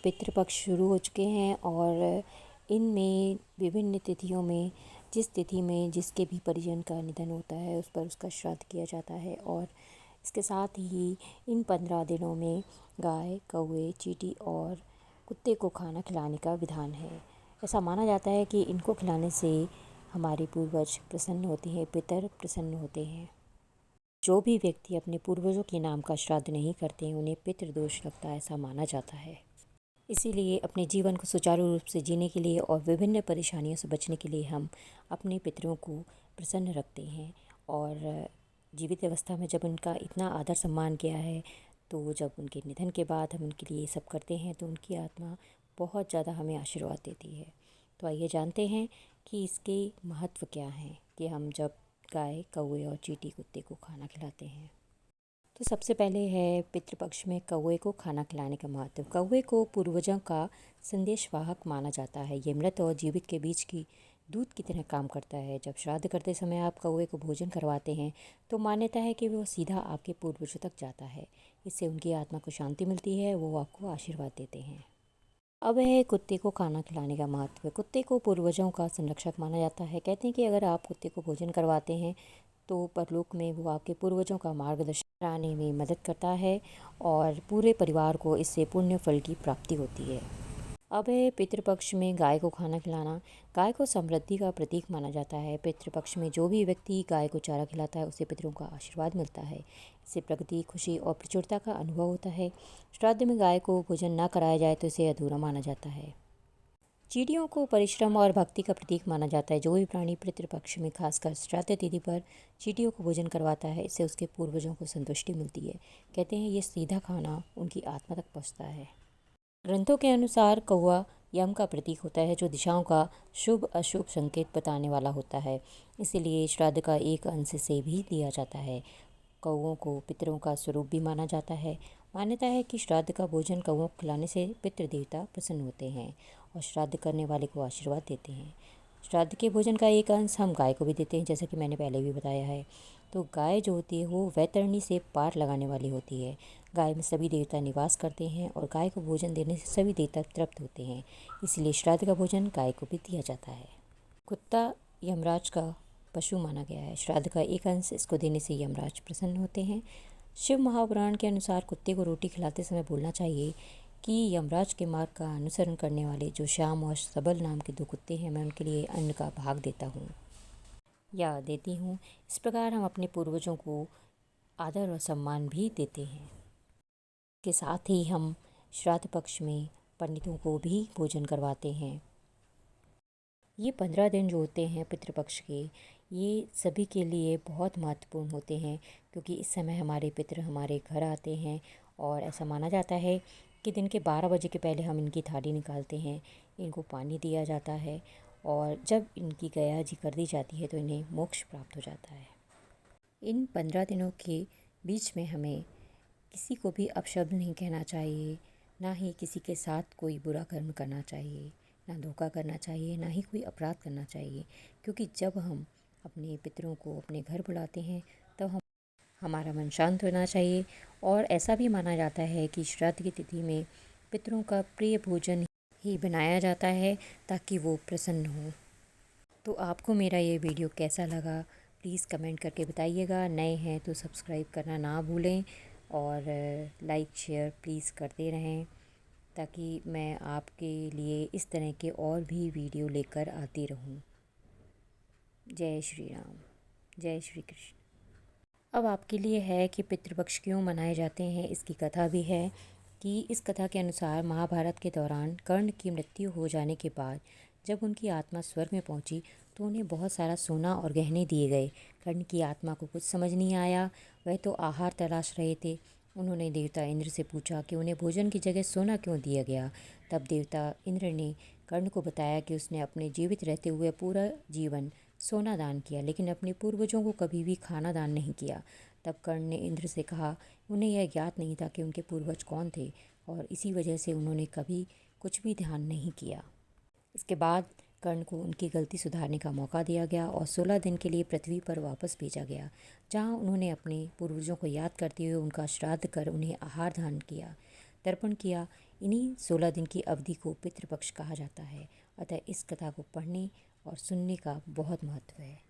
पितृपक्ष शुरू हो चुके हैं और इनमें विभिन्न तिथियों में जिस तिथि में जिसके भी परिजन का निधन होता है उस पर उसका श्राद्ध किया जाता है। और इसके साथ ही इन 15 दिनों में गाय, कौवे, चींटी और कुत्ते को खाना खिलाने का विधान है। ऐसा माना जाता है कि इनको खिलाने से हमारे पूर्वज प्रसन्न होते हैं, पितर प्रसन्न होते हैं। जो भी व्यक्ति अपने पूर्वजों के नाम का श्राद्ध नहीं करते हैं उन्हें पितृदोष लगता है, ऐसा माना जाता है। इसीलिए अपने जीवन को सुचारू रूप से जीने के लिए और विभिन्न परेशानियों से बचने के लिए हम अपने पितरों को प्रसन्न रखते हैं। और जीवित अवस्था में जब उनका इतना आदर सम्मान किया है तो जब उनके निधन के बाद हम उनके लिए ये सब करते हैं तो उनकी आत्मा बहुत ज़्यादा हमें आशीर्वाद देती है। तो आइए जानते हैं कि इसके महत्व क्या हैं कि हम जब गाय, कौवे और चींटी कुत्ते को खाना खिलाते हैं। तो सबसे पहले है पितृपक्ष में कौवे को खाना खिलाने का महत्व। कौवे को पूर्वजों का संदेशवाहक माना जाता है। ये मृत और जीवित के बीच की दूत की तरह काम करता है। जब श्राद्ध करते समय आप कौवे को भोजन करवाते हैं तो मान्यता है कि वो सीधा आपके पूर्वजों तक जाता है। इससे उनकी आत्मा को शांति मिलती है, वो आपको आशीर्वाद देते हैं। अब है कुत्ते को खाना खिलाने का महत्व। कुत्ते को पूर्वजों का संरक्षक माना जाता है। कहते हैं कि अगर आप कुत्ते को भोजन करवाते हैं तो परलोक में वो आपके पूर्वजों का मार्गदर्शन कराने में मदद करता है और पूरे परिवार को इससे पुण्य फल की प्राप्ति होती है। अब है पितृपक्ष में गाय को खाना खिलाना। गाय को समृद्धि का प्रतीक माना जाता है। पितृपक्ष में जो भी व्यक्ति गाय को चारा खिलाता है उसे पितरों का आशीर्वाद मिलता है। इससे प्रगति, खुशी और प्रचुरता का अनुभव होता है। श्राद्ध में गाय को भोजन न कराया जाए तो इसे अधूरा माना जाता है। चींटियों को परिश्रम और भक्ति का प्रतीक माना जाता है। जो भी प्राणी पितृपक्ष में खासकर श्राद्ध तिथि पर चींटियों को भोजन करवाता है इससे उसके पूर्वजों को संतुष्टि मिलती है। कहते हैं ये सीधा खाना उनकी आत्मा तक पहुँचता है। ग्रंथों के अनुसार कौवा यम का प्रतीक होता है जो दिशाओं का शुभ अशुभ संकेत बताने वाला होता है। इसीलिए श्राद्ध का एक अंश से भी दिया जाता है। कौवों को पितरों का स्वरूप भी माना जाता है। मान्यता है कि श्राद्ध का भोजन कौवों को खिलाने से पितृ देवता प्रसन्न होते हैं और श्राद्ध करने वाले को आशीर्वाद देते हैं। श्राद्ध के भोजन का एक अंश हम गाय को भी देते हैं, जैसा कि मैंने पहले भी बताया है। तो गाय जो होती है वो वैतरणी से पार लगाने वाली होती है। गाय में सभी देवता निवास करते हैं और गाय को भोजन देने से सभी देवता तृप्त होते हैं। इसलिए श्राद्ध का भोजन गाय को भी दिया जाता है। कुत्ता यमराज का पशु माना गया है। श्राद्ध का एक अंश इसको देने से यमराज प्रसन्न होते हैं। शिव महापुराण के अनुसार कुत्ते को रोटी खिलाते समय बोलना चाहिए कि यमराज के मार्ग का अनुसरण करने वाले जो श्याम और सबल नाम के 2 कुत्ते हैं मैं उनके लिए अन्न का भाग देता हूँ या देती हूँ। इस प्रकार हम अपने पूर्वजों को आदर और सम्मान भी देते हैं। के साथ ही हम श्राद्ध पक्ष में पंडितों को भी भोजन करवाते हैं। ये 15 दिन जो होते हैं पितृपक्ष के, ये सभी के लिए बहुत महत्वपूर्ण होते हैं क्योंकि इस समय हमारे पितृ हमारे घर आते हैं और ऐसा माना जाता है कि दिन के 12 बजे के पहले हम इनकी थाली निकालते हैं, इनको पानी दिया जाता है और जब इनकी गया जी कर दी जाती है तो इन्हें मोक्ष प्राप्त हो जाता है। इन 15 दिनों के बीच में हमें किसी को भी अपशब्द नहीं कहना चाहिए, ना ही किसी के साथ कोई बुरा कर्म करना चाहिए, ना धोखा करना चाहिए, ना ही कोई अपराध करना चाहिए। क्योंकि जब हम अपने पितरों को अपने घर बुलाते हैं तब हमारा मन शांत होना चाहिए। और ऐसा भी माना जाता है कि श्राद्ध की तिथि में पितरों का प्रिय भोजन ही बनाया जाता है ताकि वो प्रसन्न हो। तो आपको मेरा ये वीडियो कैसा लगा प्लीज़ कमेंट करके बताइएगा। नए हैं तो सब्सक्राइब करना ना भूलें और लाइक शेयर प्लीज़ करते रहें ताकि मैं आपके लिए इस तरह के और भी वीडियो लेकर आती रहूं। जय श्री राम, जय श्री कृष्ण। अब आपके लिए है कि पितृपक्ष क्यों मनाए जाते हैं। इसकी कथा भी है कि इस कथा के अनुसार महाभारत के दौरान कर्ण की मृत्यु हो जाने के बाद जब उनकी आत्मा स्वर्ग में पहुंची तो उन्हें बहुत सारा सोना और गहने दिए गए। कर्ण की आत्मा को कुछ समझ नहीं आया, वह तो आहार तलाश रहे थे। उन्होंने देवता इंद्र से पूछा कि उन्हें भोजन की जगह सोना क्यों दिया गया। तब देवता इंद्र ने कर्ण को बताया कि उसने अपने जीवित रहते हुए पूरा जीवन सोना दान किया लेकिन अपने पूर्वजों को कभी भी खाना दान नहीं किया। तब कर्ण ने इंद्र से कहा उन्हें यह ज्ञात नहीं था कि उनके पूर्वज कौन थे और इसी वजह से उन्होंने कभी कुछ भी ध्यान नहीं किया। इसके बाद कर्ण को उनकी गलती सुधारने का मौका दिया गया और 16 दिन के लिए पृथ्वी पर वापस भेजा गया, जहां उन्होंने अपने पूर्वजों को याद करते हुए उनका श्राद्ध कर उन्हें आहार दान किया, तर्पण किया। इन्हीं 16 दिन की अवधि को पितृपक्ष कहा जाता है। अतः इस कथा को पढ़ने और सुनने का बहुत महत्व है।